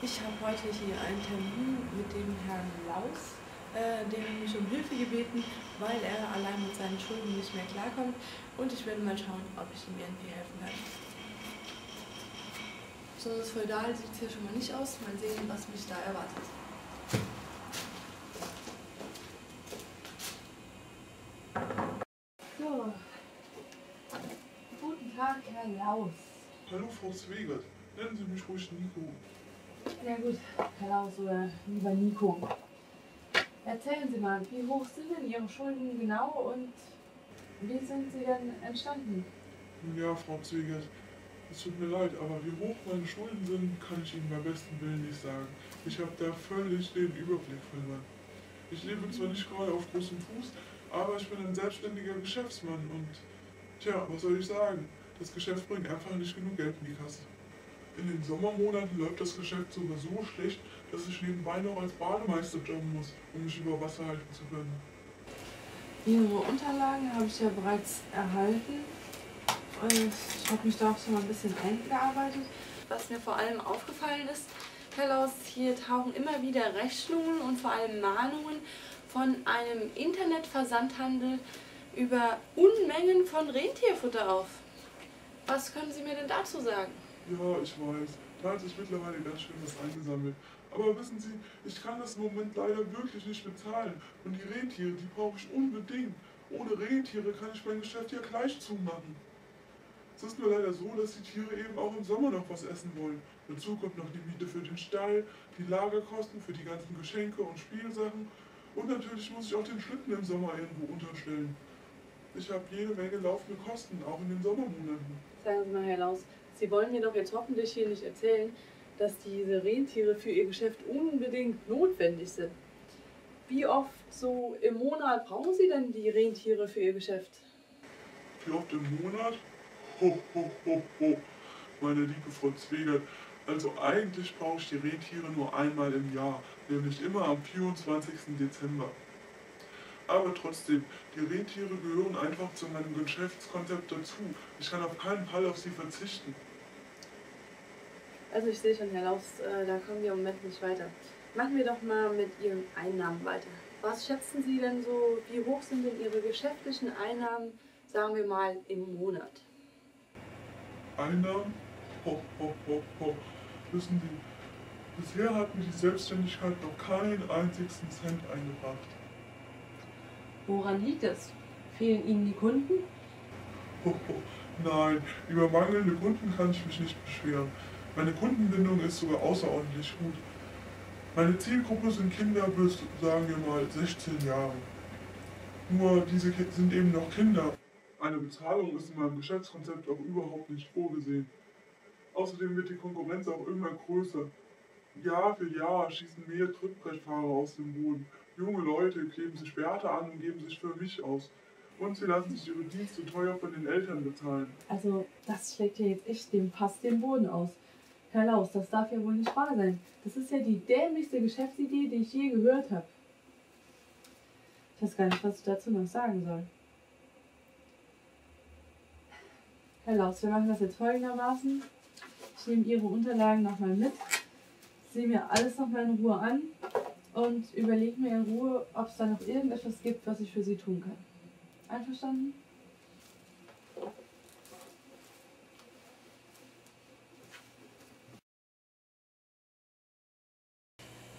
Ich habe heute hier einen Termin mit dem Herrn Laus. Der hat mich um Hilfe gebeten, weil er allein mit seinen Schulden nicht mehr klarkommt. Und ich werde mal schauen, ob ich ihm irgendwie helfen kann. Besonders feudal sieht es hier schon mal nicht aus. Mal sehen, was mich da erwartet. So. Guten Tag, Herr Laus. Hallo Frau Zwegert, nennen Sie mich ruhig Nico. Ja gut, Herr Laus oder lieber Nico. Erzählen Sie mal, wie hoch sind denn Ihre Schulden genau und wie sind sie denn entstanden? Ja, Frau Zwegert, es tut mir leid, aber wie hoch meine Schulden sind, kann ich Ihnen beim besten Willen nicht sagen. Ich habe da völlig den Überblick verloren. Ich lebe zwar nicht gerade auf großem Fuß, aber ich bin ein selbstständiger Geschäftsmann und tja, was soll ich sagen? Das Geschäft bringt einfach nicht genug Geld in die Kasse. In den Sommermonaten läuft das Geschäft sogar so schlecht, dass ich nebenbei noch als Bademeister jobben muss, um mich über Wasser halten zu können. Ihre Unterlagen habe ich ja bereits erhalten. Ich habe mich da auch schon mal ein bisschen eingearbeitet. Was mir vor allem aufgefallen ist, Herr Laus, hier tauchen immer wieder Rechnungen und vor allem Mahnungen von einem Internetversandhandel über Unmengen von Rentierfutter auf. Was können Sie mir denn dazu sagen? Ja, ich weiß, da hat sich mittlerweile ganz schön was eingesammelt. Aber wissen Sie, ich kann das im Moment leider wirklich nicht bezahlen. Und die Rentiere, die brauche ich unbedingt. Ohne Rentiere kann ich mein Geschäft ja gleich zumachen. Es ist nur leider so, dass die Tiere eben auch im Sommer noch was essen wollen. Dazu kommt noch die Miete für den Stall, die Lagerkosten für die ganzen Geschenke und Spielsachen. Und natürlich muss ich auch den Schlitten im Sommer irgendwo unterstellen. Ich habe jede Menge laufende Kosten, auch in den Sommermonaten. Sagen Sie mal, Herr Laus, Sie wollen mir doch jetzt hoffentlich hier nicht erzählen, dass diese Rentiere für Ihr Geschäft unbedingt notwendig sind. Wie oft so im Monat brauchen Sie denn die Rentiere für Ihr Geschäft? Wie oft im Monat? Ho, ho, ho, ho, meine liebe Frau Zwegert. Also eigentlich brauche ich die Rentiere nur einmal im Jahr, nämlich immer am 24. Dezember. Aber trotzdem, die Rentiere gehören einfach zu meinem Geschäftskonzept dazu. Ich kann auf keinen Fall auf sie verzichten. Also ich sehe schon, Herr Laus, da kommen wir im Moment nicht weiter. Machen wir doch mal mit Ihren Einnahmen weiter. Was schätzen Sie denn so, wie hoch sind denn Ihre geschäftlichen Einnahmen, sagen wir mal, im Monat? Einnahmen? Ho, ho, ho, ho. Wissen Sie, bisher hat mir die Selbstständigkeit noch keinen einzigen Cent eingebracht. Woran liegt es? Fehlen Ihnen die Kunden? Ho, ho. Nein, über mangelnde Kunden kann ich mich nicht beschweren. Meine Kundenbindung ist sogar außerordentlich gut. Meine Zielgruppe sind Kinder bis, sagen wir mal, 16 Jahre. Nur diese sind eben noch Kinder. Eine Bezahlung ist in meinem Geschäftskonzept auch überhaupt nicht vorgesehen. Außerdem wird die Konkurrenz auch immer größer. Jahr für Jahr schießen mehr Trittbrettfahrer aus dem Boden. Junge Leute kleben sich Werte an und geben sich für mich aus. Und sie lassen sich ihre Dienste teuer von den Eltern bezahlen. Also, das schlägt ja jetzt echt fast den Boden aus. Herr Laus, das darf ja wohl nicht wahr sein. Das ist ja die dämlichste Geschäftsidee, die ich je gehört habe. Ich weiß gar nicht, was ich dazu noch sagen soll. Herr Laus, wir machen das jetzt folgendermaßen. Ich nehme Ihre Unterlagen nochmal mit, sehe mir alles nochmal in Ruhe an und überlege mir in Ruhe, ob es da noch irgendetwas gibt, was ich für Sie tun kann. Einverstanden?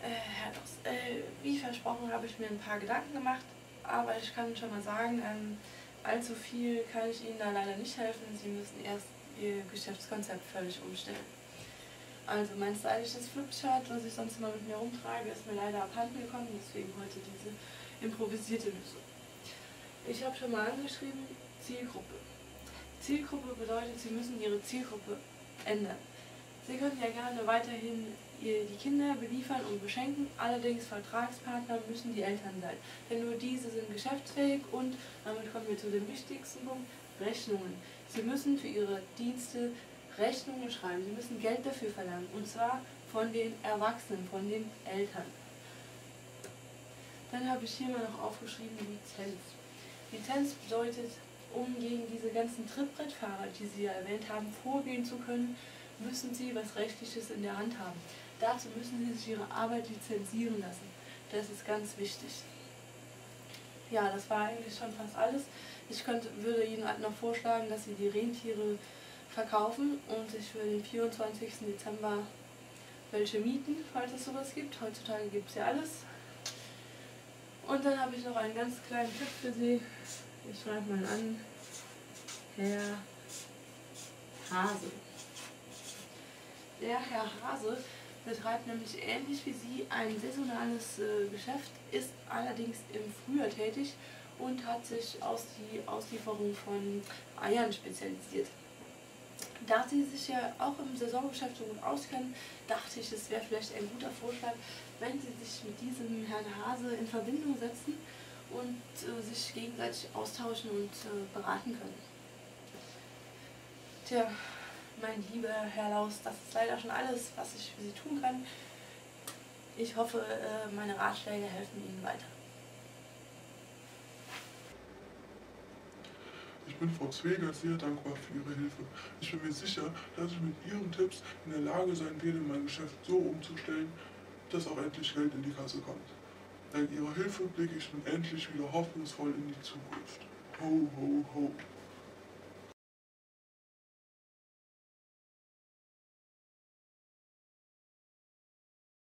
Herr Laus, wie versprochen habe ich mir ein paar Gedanken gemacht, aber ich kann schon mal sagen, allzu viel kann ich Ihnen da leider nicht helfen. Sie müssen erst Ihr Geschäftskonzept völlig umstellen. Also mein stylisches Flipchart, was ich sonst immer mit mir rumtrage, ist mir leider abhanden gekommen, deswegen heute diese improvisierte Lösung. Ich habe schon mal angeschrieben, Zielgruppe. Zielgruppe bedeutet, Sie müssen Ihre Zielgruppe ändern. Sie können ja gerne weiterhin die Kinder beliefern und beschenken, allerdings Vertragspartner müssen die Eltern sein. Denn nur diese sind geschäftsfähig und damit kommen wir zu dem wichtigsten Punkt, Rechnungen. Sie müssen für Ihre Dienste Rechnungen schreiben, Sie müssen Geld dafür verlangen und zwar von den Erwachsenen, von den Eltern. Dann habe ich hier mal noch aufgeschrieben Lizenz. Lizenz bedeutet, um gegen diese ganzen Trittbrettfahrer, die Sie ja erwähnt haben, vorgehen zu können, müssen Sie was Rechtliches in der Hand haben. Dazu müssen Sie sich Ihre Arbeit lizenzieren lassen. Das ist ganz wichtig. Ja, das war eigentlich schon fast alles. Würde Ihnen halt noch vorschlagen, dass Sie die Rentiere verkaufen und sich für den 24. Dezember welche mieten, falls es sowas gibt. Heutzutage gibt es ja alles. Und dann habe ich noch einen ganz kleinen Tipp für Sie. Ich schreibe mal an. Herr Hase. Der Herr Hase betreibt nämlich ähnlich wie Sie ein saisonales Geschäft, ist allerdings im Frühjahr tätig und hat sich auf die Auslieferung von Eiern spezialisiert. Da Sie sich ja auch im Saisongeschäft so gut auskennen, dachte ich, es wäre vielleicht ein guter Vorschlag, wenn Sie sich mit diesem Herrn Hase in Verbindung setzen und sich gegenseitig austauschen und beraten können. Tja, mein lieber Herr Laus, das ist leider schon alles, was ich für Sie tun kann. Ich hoffe, meine Ratschläge helfen Ihnen weiter. Ich bin Frau Zweger sehr dankbar für Ihre Hilfe. Ich bin mir sicher, dass ich mit Ihren Tipps in der Lage sein werde, mein Geschäft so umzustellen, dass auch endlich Geld in die Kasse kommt. Dank Ihrer Hilfe blicke ich nun endlich wieder hoffnungsvoll in die Zukunft. Ho, ho, ho.